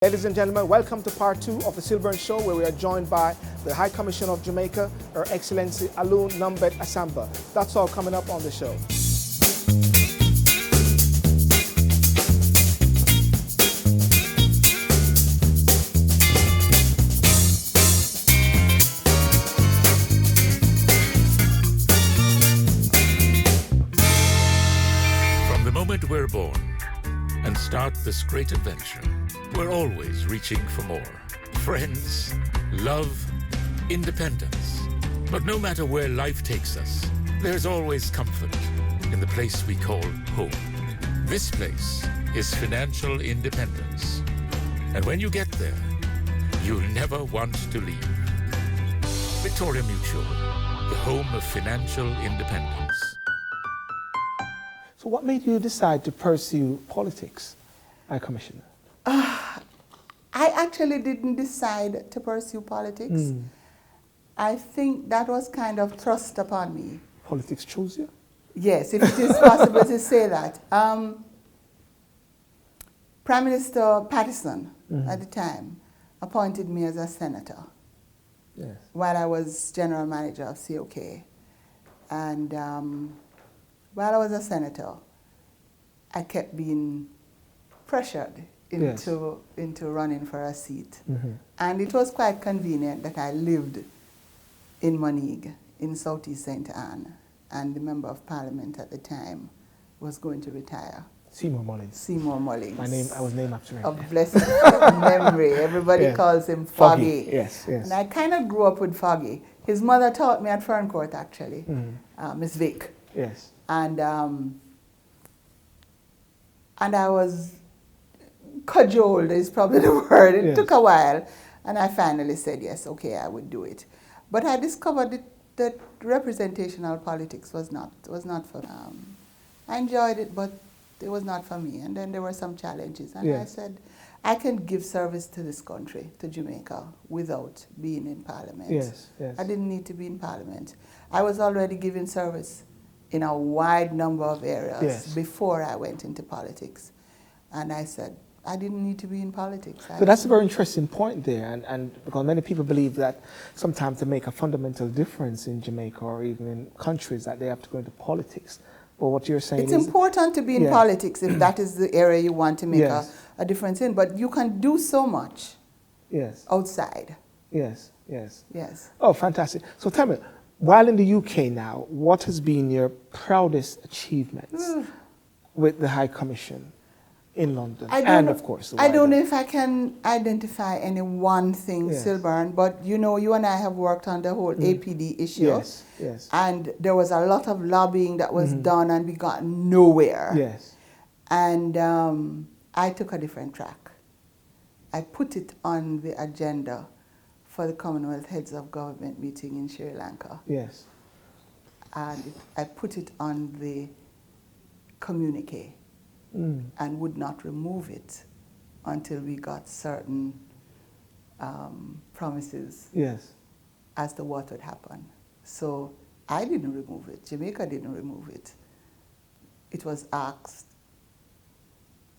Ladies and gentlemen, welcome to part 2 of the Sylbourne show, where we are joined by the High Commissioner of Jamaica, Her Excellency Aloun Ndombet-Assamba. That's all coming up on the show. From the moment we're born and start this great adventure, we're always reaching for more. Friends, love, independence. But no matter where life takes us, there's always comfort in the place we call home. This place is financial independence. And when you get there, you'll never want to leave. Victoria Mutual, the home of financial independence. So what made you decide to pursue politics, High Commissioner? I actually didn't decide to pursue politics. I think that was kind of thrust upon me. Politics chose you? Yes, if it is possible to say that. Prime Minister Patterson at the time appointed me as a senator while I was general manager of COK. And while I was a senator, I kept being pressured into running for a seat. And it was quite convenient that I lived in Monigue, in Southeast St. Anne, and the Member of Parliament at the time was going to retire. Seymour Mullins. Seymour Mullins. I was named after him. Of blessed memory. Everybody calls him Foggy. Yes. And I kind of grew up with Foggy. His mother taught me at Ferncourt, actually, Miss Vic. Yes. And I was cajoled is probably the word. It took a while, and I finally said yes, okay, I would do it. But I discovered that representational politics was not for me. I enjoyed it, but it was not for me. And then there were some challenges, and I said, I can give service to this country, to Jamaica, without being in Parliament. Yes. I didn't need to be in Parliament. I was already giving service in a wide number of areas before I went into politics. And I said, I didn't need to be in politics. So that's a very interesting point there, and because many people believe that sometimes to make a fundamental difference in Jamaica or even in countries that they have to go into politics. But what you're saying it's is... important to be in politics if that is the area you want to make a difference in, but you can do so much outside. Yes. Oh, fantastic. So tell me, while in the UK now, what has been your proudest achievements with the High Commission in London and, of course, I don't know if I can identify any one thing, Sylbourne, but you know, you and I have worked on the whole APD issue. Yes. And there was a lot of lobbying that was done, and we got nowhere. Yes. And I took a different track. I put it on the agenda for the Commonwealth Heads of Government meeting in Sri Lanka. Yes. And I put it on the communique. And would not remove it until we got certain promises as to what would happen. So I didn't remove it. Jamaica didn't remove it. It was asked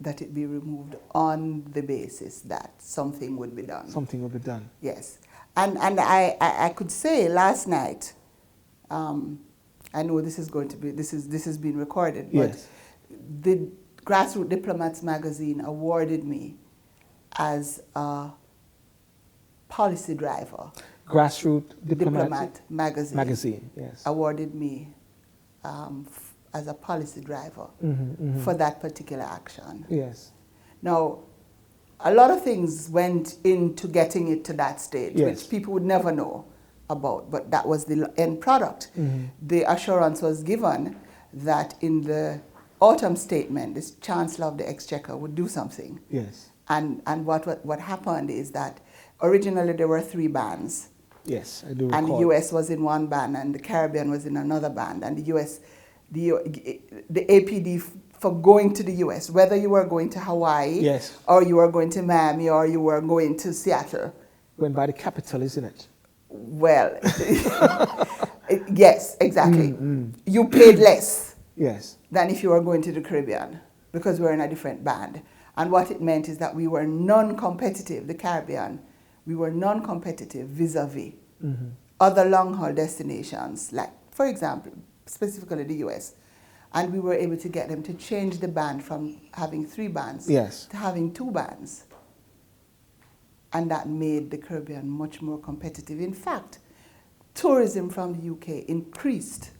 that it be removed on the basis that something would be done. Something would be done. Yes. And I could say last night, I know this is going to be, this is being recorded, but the Grassroots Diplomats magazine awarded me as a policy driver. Grassroots Diplomat magazine awarded me as a policy driver for that particular action. Yes. Now, a lot of things went into getting it to that stage, which people would never know about, but that was the end product. The assurance was given that in the autumn statement, this Chancellor of the Exchequer would do something. Yes. And what happened is that originally there were 3 bands. Yes, I do recall. And the US was in one band, and the Caribbean was in another band. And the US, the APD for going to the US, whether you were going to Hawaii, or you were going to Miami, or you were going to Seattle. Going by the capital, isn't it? Well, yes, exactly. You paid less. Yes. Than if you were going to the Caribbean, because we're in a different band. And what it meant is that we were non-competitive, the Caribbean, we were non-competitive vis-a-vis other long-haul destinations, like, for example, specifically the US. And we were able to get them to change the band from having 3 bands to having 2 bands. And that made the Caribbean much more competitive. In fact, tourism from the UK increased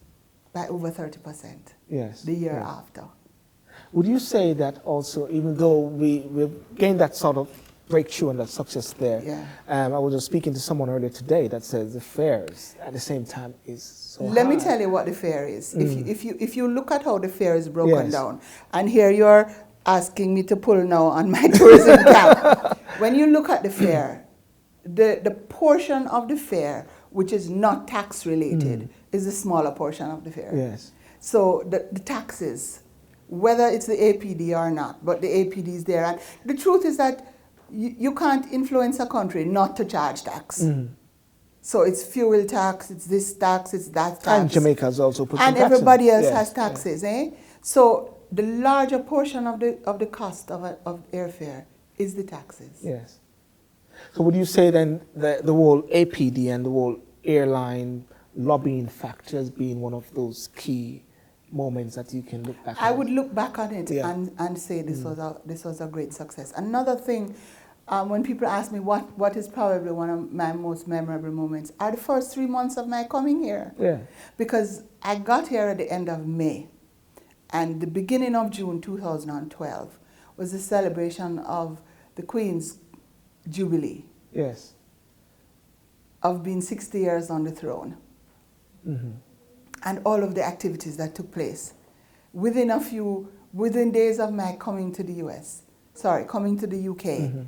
by over 30% the year after. Would you say that also, even though we've gained that sort of breakthrough and that success there, I was just speaking to someone earlier today that says the fares at the same time is so Let high. me tell you what the fare is. If you look at how the fare is broken down, and here you're asking me to pull now on my tourism cap. When you look at the fare, the portion of the fare which is not tax related is the smaller portion of the fare. Yes. So the taxes, whether it's the APD or not, but the APD is there. And the truth is that you can't influence a country not to charge tax. So it's fuel tax, it's this tax, it's that tax. And Jamaica's also put and everybody else has taxes, So the larger portion of the cost of airfare is the taxes. Yes. So would you say then that the whole APD and the whole airline lobbying factor has been one of those key moments that you can look back on? I would look back on it and say this was a great success. Another thing, when people ask me what is probably one of my most memorable moments, are the first 3 months of my coming here. Yeah. Because I got here at the end of May, and the beginning of June 2012 was the celebration of the Queen's Jubilee. Yes. Of being 60 years on the throne. And all of the activities that took place. Within days of my coming to the coming to the UK,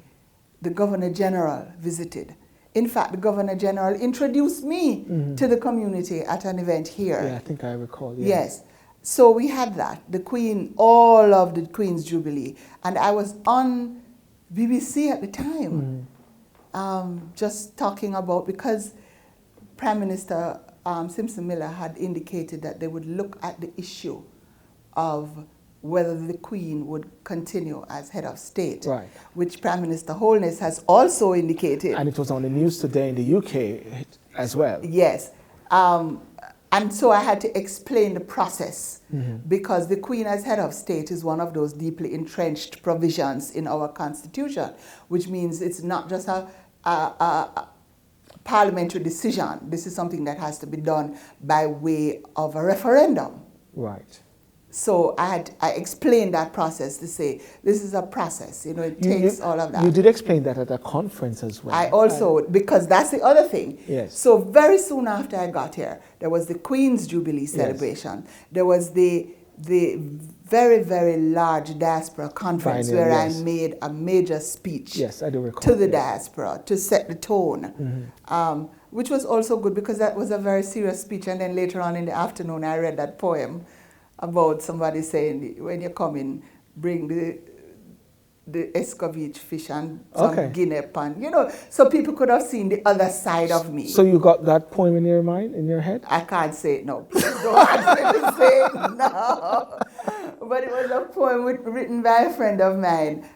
the Governor General visited. In fact, the Governor General introduced me to the community at an event here. Yeah, I think I recall. Yes. So we had that, the Queen, all of the Queen's Jubilee. And I was on BBC at the time, just talking about, because Prime Minister Simpson Miller had indicated that they would look at the issue of whether the Queen would continue as head of state, which Prime Minister Holness has also indicated. And it was on the news today in the UK as well. Yes. And so I had to explain the process, because the Queen as head of state is one of those deeply entrenched provisions in our Constitution, which means it's not just a parliamentary decision. This is something that has to be done by way of a referendum. Right. So I explained that process to say, this is a process, it takes all of that. You did explain that at a conference as well. I also, because that's the other thing. Yes. So very soon after I got here, there was the Queen's Jubilee celebration. There was the very, very large Diaspora conference where I made a major speech I do recall, to the Diaspora to set the tone, which was also good because that was a very serious speech. And then later on in the afternoon, I read that poem about somebody saying, when you come in, bring the escovitch fish and some guinea pan, so people could have seen the other side of me. So you got that poem in your mind, in your head? I can't say it now. Please don't ask me to say it now. But it was a poem written by a friend of mine.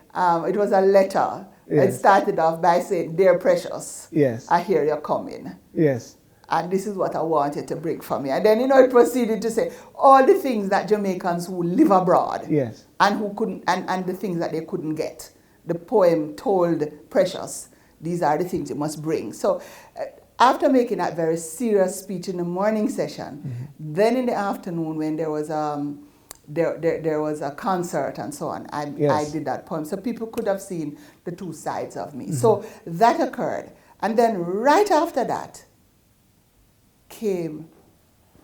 It was a letter. It started off by saying, "Dear Precious, I hear you're coming. Yes. And this is what I wanted to bring for me." And then, it proceeded to say all the things that Jamaicans who live abroad and who couldn't, and the things that they couldn't get. The poem told Precious, these are the things you must bring. So after making that very serious speech in the morning session, then in the afternoon when there was a concert and so on, I did that poem. So people could have seen the two sides of me. So that occurred. And then right after that, came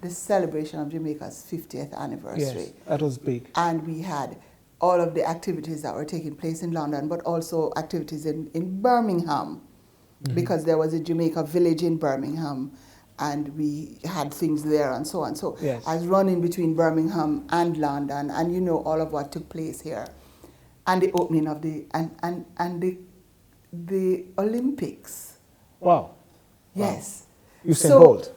the celebration of Jamaica's 50th anniversary. Yes, that was big. And we had all of the activities that were taking place in London, but also activities in Birmingham, because there was a Jamaica village in Birmingham, and we had things there and so on. So I was running between Birmingham and London, and all of what took place here. And the opening of the Olympics. Wow. Yes. Usain Bolt.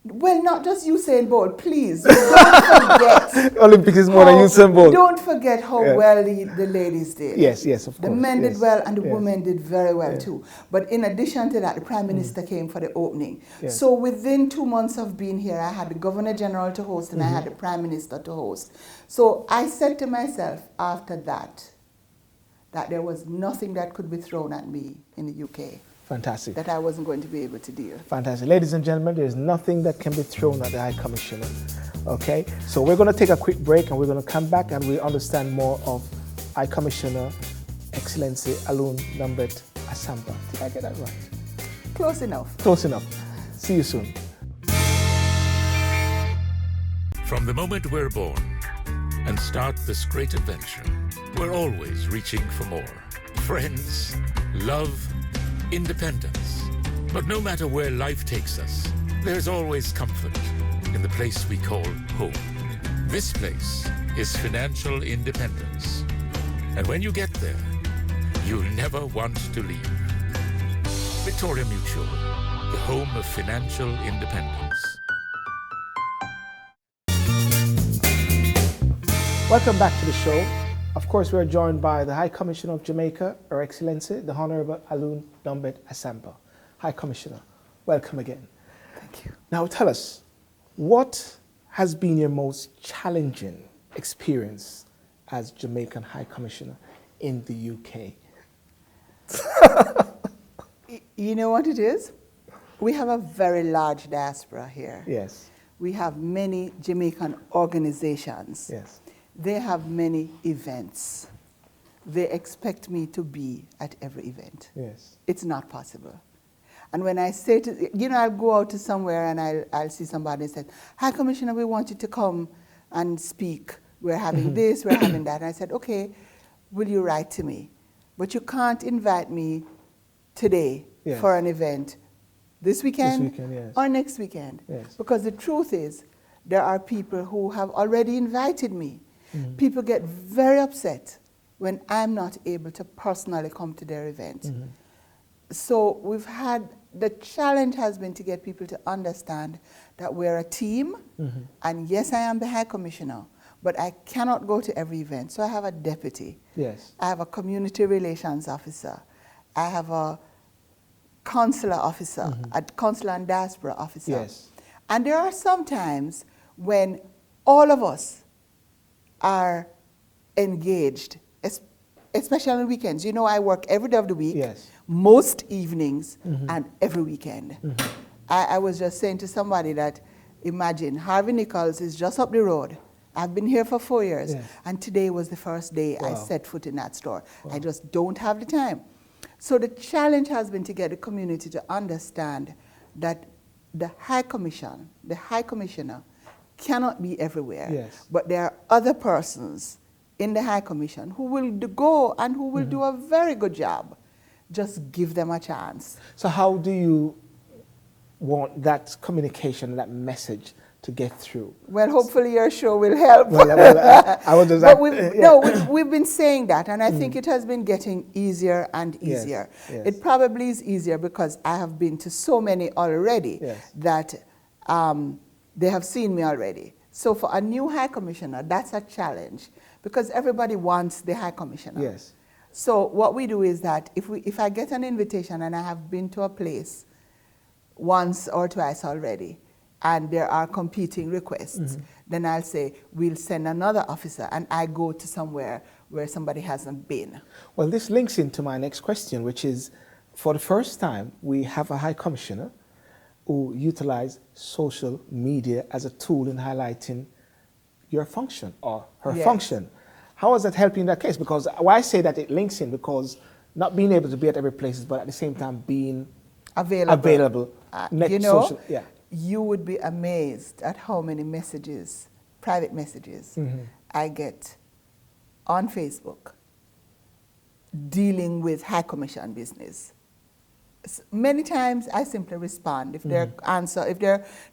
Well, not just Usain Bolt, please. Don't forget. Olympics is more than Usain Bolt. Don't forget how well the ladies did. Yes, yes, of course. The men did well and the yes. women did very well too. But in addition to that, the Prime Minister came for the opening. Yes. So within 2 months of being here, I had the Governor General to host and I had the Prime Minister to host. So I said to myself after that there was nothing that could be thrown at me in the UK. Fantastic. That I wasn't going to be able to deal. Fantastic. Ladies and gentlemen, there's nothing that can be thrown at the High Commissioner. Okay? So we're going to take a quick break and we're going to come back and we'll understand more of High Commissioner Excellency Aloun Ndombet-Assamba. Did I get that right? Close enough. Close enough. See you soon. From the moment we're born and start this great adventure, we're always reaching for more. Friends, love, independence. But no matter where life takes us, there's always comfort in the place we call home. This place is financial independence. And when you get there, you'll never want to leave. Victoria Mutual, the home of financial independence. Welcome back to the show. Of course, we're joined by the High Commissioner of Jamaica, Her Excellency, the Honorable Aloun Ndombet-Assamba. High Commissioner, welcome again. Thank you. Now tell us, what has been your most challenging experience as Jamaican High Commissioner in the UK? You know what it is? We have a very large diaspora here. Yes. We have many Jamaican organizations. Yes. They have many events. They expect me to be at every event. Yes. It's not possible. And when I say to, I'll go out to somewhere and I'll see somebody and say, High Commissioner, we want you to come and speak. We're having this, we're having that. And I said, okay, will you write to me? But you can't invite me today for an event this weekend, yes. or next weekend. Yes. Because the truth is, there are people who have already invited me. People get very upset when I'm not able to personally come to their event. So the challenge has been to get people to understand that we're a team, and yes, I am the High Commissioner, but I cannot go to every event. So I have a deputy. Yes. I have a community relations officer. I have a consular officer, a consular and diaspora officer. Yes. And there are some times when all of us are engaged, especially on weekends. I work every day of the week, most evenings, and every weekend. I was just saying to somebody that, imagine, Harvey Nichols is just up the road. I've been here for 4 years, and today was the first day I set foot in that store. I just don't have the time. So the challenge has been to get the community to understand that the High Commissioner, cannot be everywhere. But there are other persons in the High Commission who will go and who will do a very good job. Just give them a chance. So how do you want that communication, that message to get through? Well, hopefully your show will help. I was just we've been saying that, and I think it has been getting easier and easier. It probably is easier because I have been to so many already that they have seen me already. So for a new High Commissioner, that's a challenge because everybody wants the High Commissioner. Yes. So what we do is that if I get an invitation and I have been to a place once or twice already, and there are competing requests, then I'll say, we'll send another officer, and I go to somewhere where somebody hasn't been. Well, this links into my next question, which is, for the first time, we have a High Commissioner who utilize social media as a tool in highlighting your function or her function. How is that helping in that case? Because why I say that it links in, because not being able to be at every place, but at the same time being available. You would be amazed at how many messages, private messages, I get on Facebook dealing with High Commission business. Many times I simply respond if there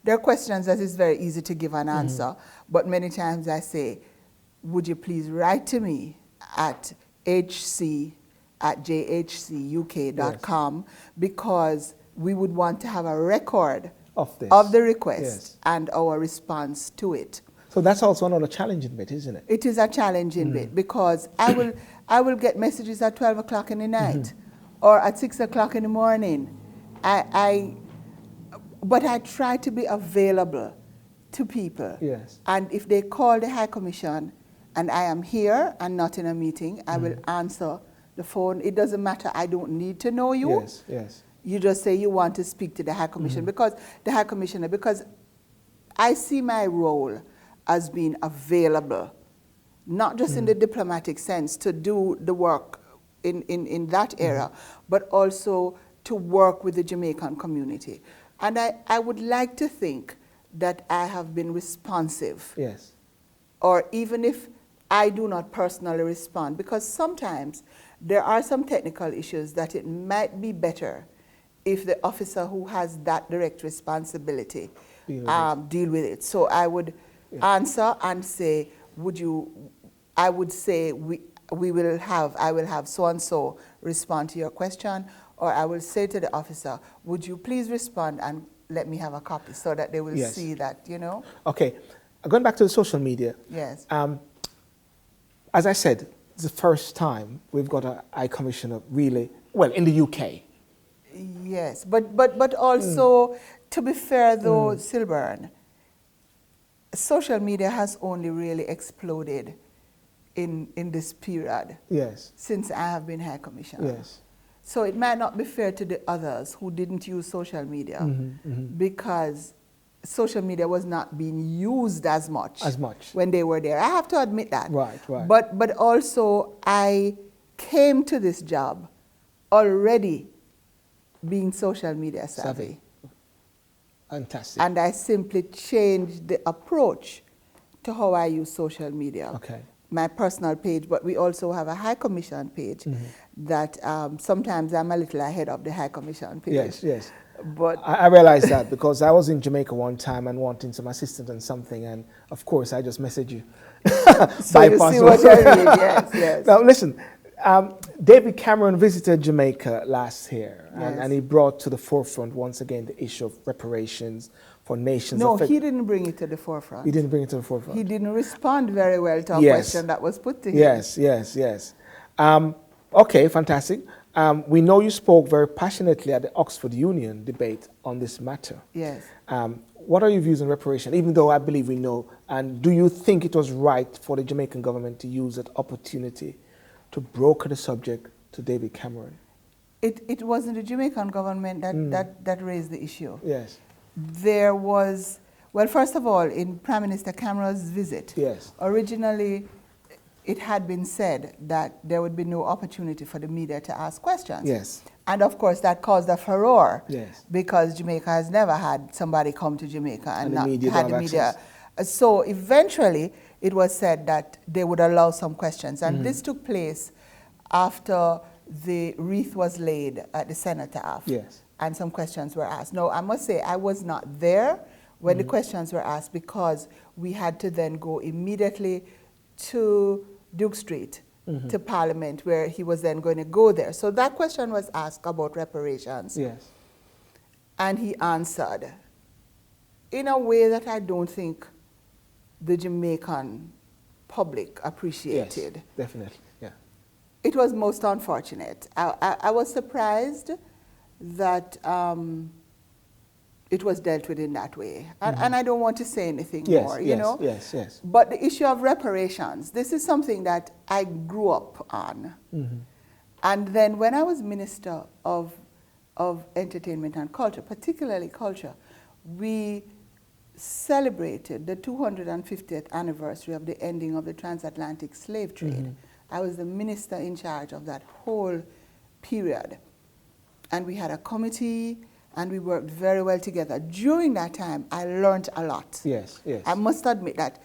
are questions that is very easy to give an answer, but many times I say, would you please write to me at hc@jhcuk.com, because we would want to have a record of the request Yes. and our response to it. So that's also another challenging bit, isn't it? It is a challenging bit because I will get messages at 12 o'clock in the night or at 6 o'clock in the morning. But I try to be available to people. Yes. And if they call the High Commission and I am here and not in a meeting, I will answer the phone. It doesn't matter. I don't need to know you. Yes, yes. You just say you want to speak to the High Commission because the High Commissioner, because I see my role as being available, not just in the diplomatic sense to do the work in that area, but also to work with the Jamaican community. And I would like to think that I have been responsive. Yes. Or even if I do not personally respond, because sometimes there are some technical issues that it might be better if the officer who has that direct responsibility deal with it. So I would answer and say, I would say I will have so-and-so respond to your question, or I will say to the officer, would you please respond and let me have a copy so that they will see that, you know? Okay, going back to the social media. Yes. As I said, it's the first time we've got a High Commissioner really, well, in the UK. Yes, but also, to be fair though, Sylbourne, social media has only really exploded in this period. Yes. Since I have been High Commissioner. Yes. So it might not be fair to the others who didn't use social media because social media was not being used as much when they were there. I have to admit that. Right, right. But also I came to this job already being social media savvy. Fantastic. And I simply changed the approach to how I use social media. Okay. My personal page, but we also have a High Commission page that sometimes I'm a little ahead of the High Commission page. Yes, yes. But I realized that because I was in Jamaica one time and wanting some assistance on something, and of course I just messaged you. So you see what I mean, yes, yes. Now listen, David Cameron visited Jamaica last year, and he brought to the forefront once again the issue of reparations for nations. No, he didn't bring it to the forefront. He didn't bring it to the forefront. He didn't respond very well to a question that was put to him. Yes, yes, yes. Okay, fantastic. We know you spoke very passionately at the Oxford Union debate on this matter. Yes. What are your views on reparation, even though I believe we know, and do you think it was right for the Jamaican government to use that opportunity to broker the subject to David Cameron? It wasn't the Jamaican government that raised the issue. Yes. There was, well, first of all, in Prime Minister Cameron's visit, originally it had been said that there would be no opportunity for the media to ask questions. Yes. And of course that caused a furore. Yes. Because Jamaica has never had somebody come to Jamaica and not had the media. Access. So eventually it was said that they would allow some questions. And this took place after the wreath was laid at the cenotaph. Yes. And some questions were asked. No, I must say I was not there when the questions were asked because we had to then go immediately to Duke Street, to Parliament, where he was then going to go there. So that question was asked about reparations. Yes. And he answered in a way that I don't think the Jamaican public appreciated. Yes, definitely, yeah. It was most unfortunate. I was surprised that it was dealt with in that way. And I don't want to say anything more, you know? Yes, yes. But the issue of reparations, this is something that I grew up on. And then when I was Minister of Entertainment and Culture, particularly culture, we celebrated the 250th anniversary of the ending of the transatlantic slave trade. I was the minister in charge of that whole period. And we had a committee, and we worked very well together. During that time, I learned a lot. Yes, yes. I must admit that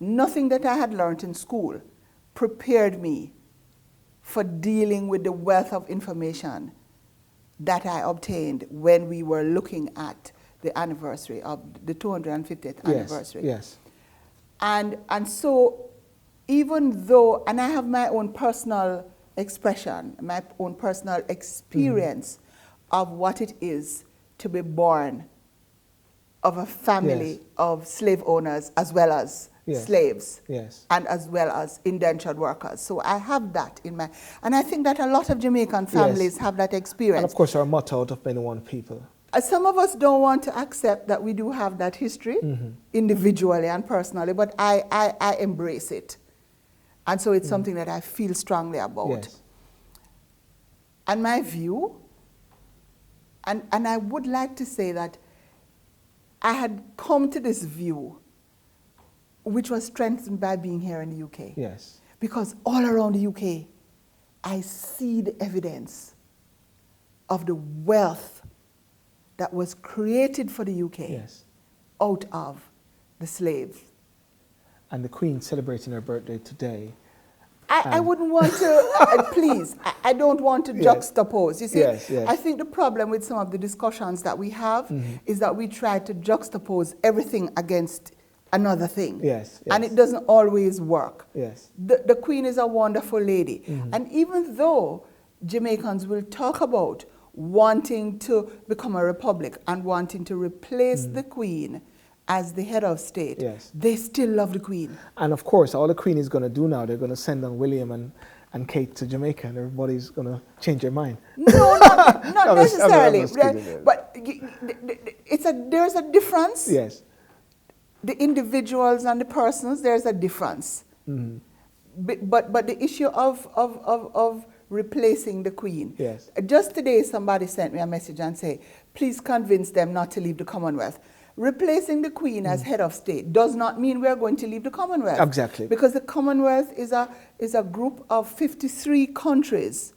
nothing that I had learned in school prepared me for dealing with the wealth of information that I obtained when we were looking at the anniversary of the 250th anniversary. Yes. And so even though, and I have my own personal expression, my own personal experience of what it is to be born of a family Yes. of slave owners as well as Yes. slaves, Yes. and as well as indentured workers. So I have that in my, and I think that a lot of Jamaican families Yes. have that experience. And of course, our motto, out of many one people. Some of us don't want to accept that we do have that history individually and personally, but I embrace it. And so it's something that I feel strongly about. Yes. And my view, and I would like to say that I had come to this view, which was strengthened by being here in the UK. Yes. Because all around the UK, I see the evidence of the wealth that was created for the UK Yes. out of the slaves. And the Queen celebrating her birthday today. I wouldn't want to, please, I don't want to juxtapose. You see, Yes, yes. I think the problem with some of the discussions that we have is that we try to juxtapose everything against another thing. Yes, And yes. it doesn't always work. Yes. The Queen is a wonderful lady. And even though Jamaicans will talk about wanting to become a republic and wanting to replace the Queen as the head of state, Yes. they still love the Queen. And of course, all the Queen is going to do now, they're going to send on William and Kate to Jamaica, and everybody's going to change their mind. No, not I'm just necessarily. kidding. But there's a difference. Yes. The individuals and the persons, there's a difference. But the issue of replacing the Queen. Yes. Just today, somebody sent me a message and say, please convince them not to leave the Commonwealth. Replacing the Queen as head of state does not mean we're going to leave the Commonwealth. Exactly. Because the Commonwealth is a group of 53 countries.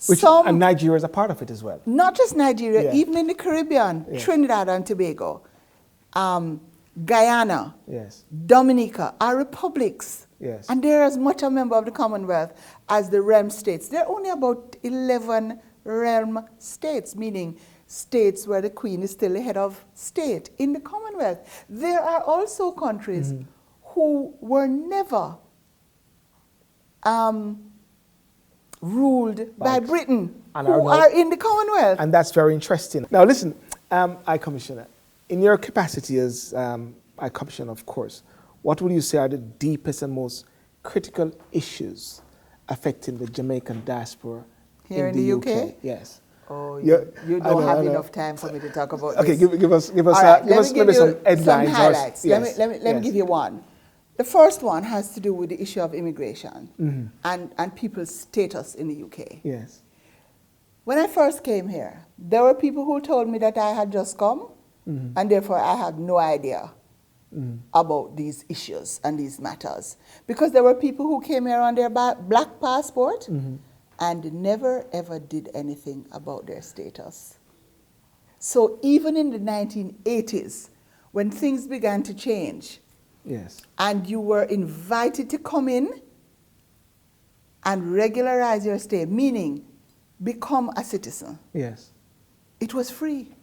And Nigeria is a part of it as well. Not just Nigeria, Yeah. even in the Caribbean, Yeah. Trinidad and Tobago, Guyana, Yes. Dominica are republics. Yes. And they're as much a member of the Commonwealth as the realm states. There are only about 11 realm states, meaning states where the Queen is still the head of state in the Commonwealth. There are also countries who were never ruled by Britain, And who are in the Commonwealth. And that's very interesting. Now listen, High Commissioner, in your capacity as High Commissioner, of course, what would you say are the deepest and most critical issues affecting the Jamaican diaspora Here in the UK? Yes. Oh, you don't have enough time for me to talk about this. Okay, give us All right, let me give maybe you some headlines. some highlights. Yes, Let me give you one. The first one has to do with the issue of immigration and people's status in the UK. Yes. When I first came here, there were people who told me that I had just come, and therefore I had no idea about these issues and these matters. Because there were people who came here on their black passport and never ever did anything about their status. So even in the 1980s, when things began to change, Yes. and you were invited to come in and regularize your stay, meaning become a citizen, Yes. it was free.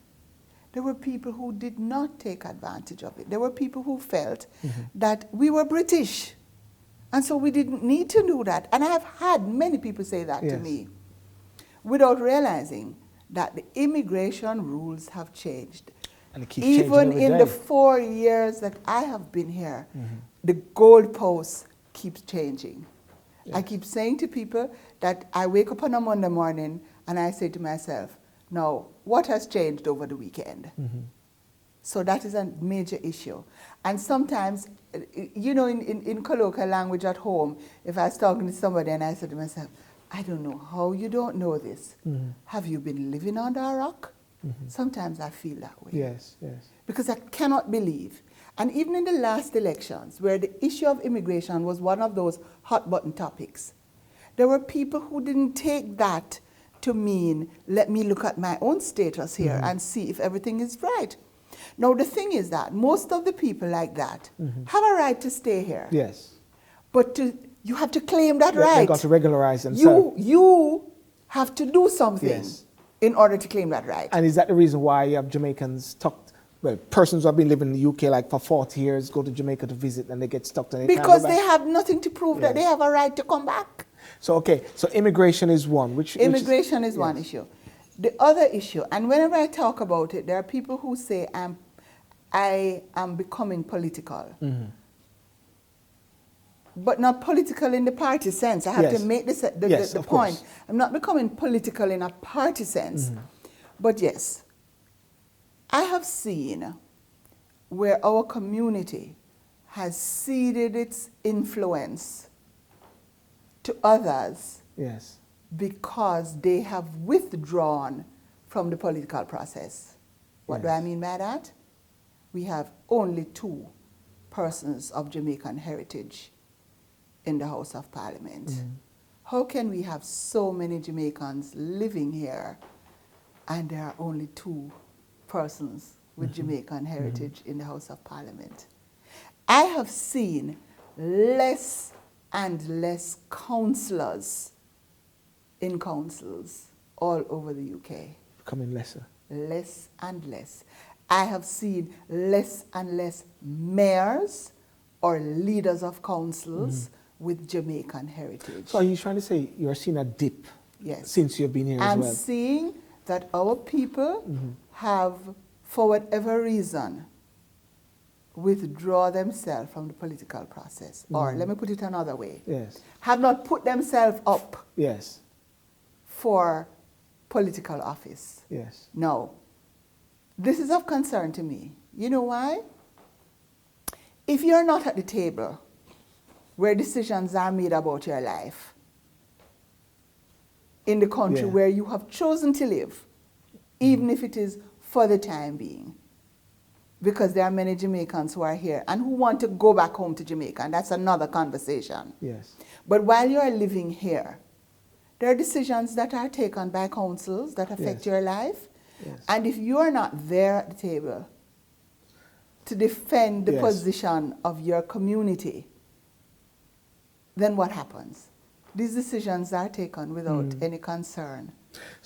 There were people who did not take advantage of it. There were people who felt that we were British, and so we didn't need to do that. And I have had many people say that to me without realizing that the immigration rules have changed. And it keeps Even changing every in day. the 4 years that I have been here, the goalpost keeps changing. I keep saying to people that I wake up on a Monday morning and I say to myself, now, what has changed over the weekend? So that is a major issue. And sometimes, you know, in colloquial language at home, if I was talking to somebody and I said to myself, I don't know how you don't know this. Have you been living under a rock? Sometimes I feel that way. Yes, yes. Because I cannot believe. And even in the last elections, where the issue of immigration was one of those hot button topics, there were people who didn't take that to mean, let me look at my own status here and see if everything is right. Now, the thing is that most of the people like that have a right to stay here. Yes. But you have to claim that right. They've got to regularize themselves. You have to do something in order to claim that right. And is that the reason why you have Jamaicans persons who have been living in the UK like for 40 years go to Jamaica to visit and they get stuck and they because can't go they back? have nothing to prove that they have a right to come back. So, okay, so immigration is one. Immigration is one issue. The other issue, and whenever I talk about it, there are people who say I am becoming political. But not political in the party sense. I have to make this the point. I'm not becoming political in a party sense. But yes, I have seen where our community has ceded its influence to others because they have withdrawn from the political process. What do I mean by that? We have only 2 persons of Jamaican heritage in the House of Parliament. How can we have so many Jamaicans living here and there are only 2 persons with Jamaican heritage in the House of Parliament? I have seen less and less councillors in councils all over the UK. Becoming lesser. Less and less. I have seen less and less mayors or leaders of councils with Jamaican heritage. So are you trying to say you're seeing a dip since you've been here as well? I'm seeing that our people have, for whatever reason, withdraw themselves from the political process. Or let me put it another way. Have not put themselves up for political office. No. This is of concern to me. You know why? If you're not at the table where decisions are made about your life, in the country where you have chosen to live, even if it is for the time being, because there are many Jamaicans who are here and who want to go back home to Jamaica, and that's another conversation. But while you are living here, there are decisions that are taken by councils that affect your life, and if you are not there at the table to defend the position of your community, then what happens? These decisions are taken without any concern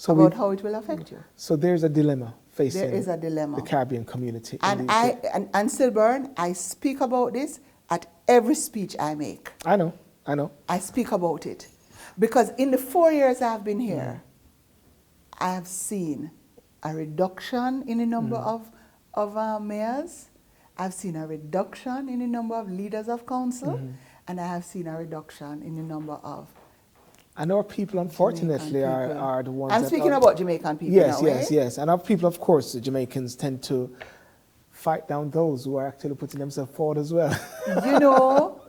about how it will affect you. So there's a dilemma facing there is a dilemma. The Caribbean community. And and Sylbourne, I speak about this at every speech I make. I know. I speak about it. Because in the 4 years I've been here, I have seen a reduction in the number of mayors. I've seen a reduction in the number of leaders of council. And I have seen a reduction in the number of And our people, unfortunately, are the ones I'm speaking about Jamaican people now, Yes. And our people, of course, the Jamaicans tend to fight down those who are actually putting themselves forward as well. You know,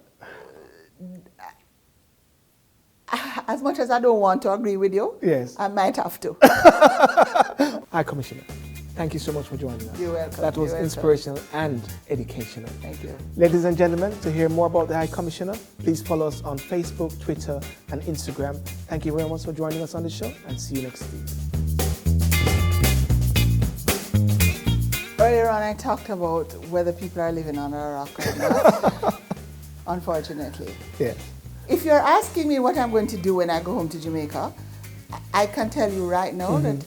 as much as I don't want to agree with you, I might have to. High Commissioner, thank you so much for joining us. You're welcome. That was inspirational and educational. Thank you. Ladies and gentlemen, to hear more about the High Commissioner, please follow us on Facebook, Twitter, and Instagram. Thank you very much for joining us on the show, and see you next week. Earlier on, I talked about whether people are living under a rock or not, unfortunately. Yes. If you're asking me what I'm going to do when I go home to Jamaica, I can tell you right now that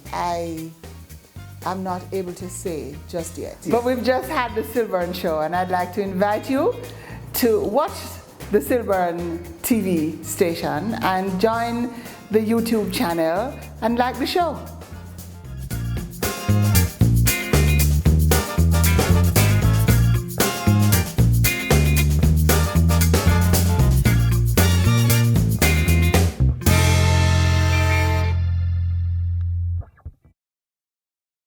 I'm not able to say just yet. But we've just had the Sylbourne show, and I'd like to invite you to watch the Sylbourne TV station and join the YouTube channel and like the show.